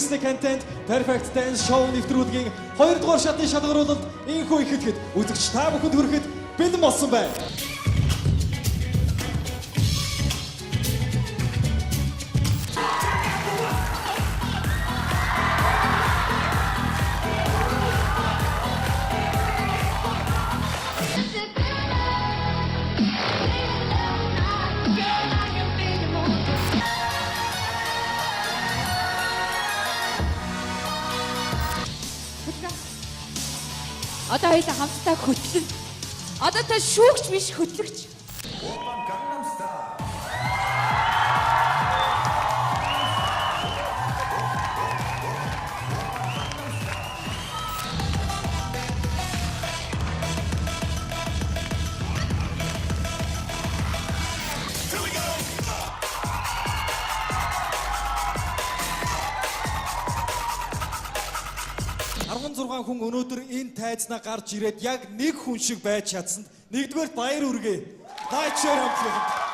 Listening Content Perfect Dance Show нэвтрүүлгийн 2 дугаар шатны шалгаруулалт инхүү ихэхэд үзэгч та бүхэнд хүрэхэд бэлэн болсон байна. Одоо хоёулаа хамтдаа хөтлөн. Одоо та шүүгч биш хөтлөгч. Хүн өнөөдөр энэ тайзнаа гарч ирээд яг нэг хүн шиг байж чадсанд нэгдүгээр баяр үргээ. Тайчаар хамтлаг.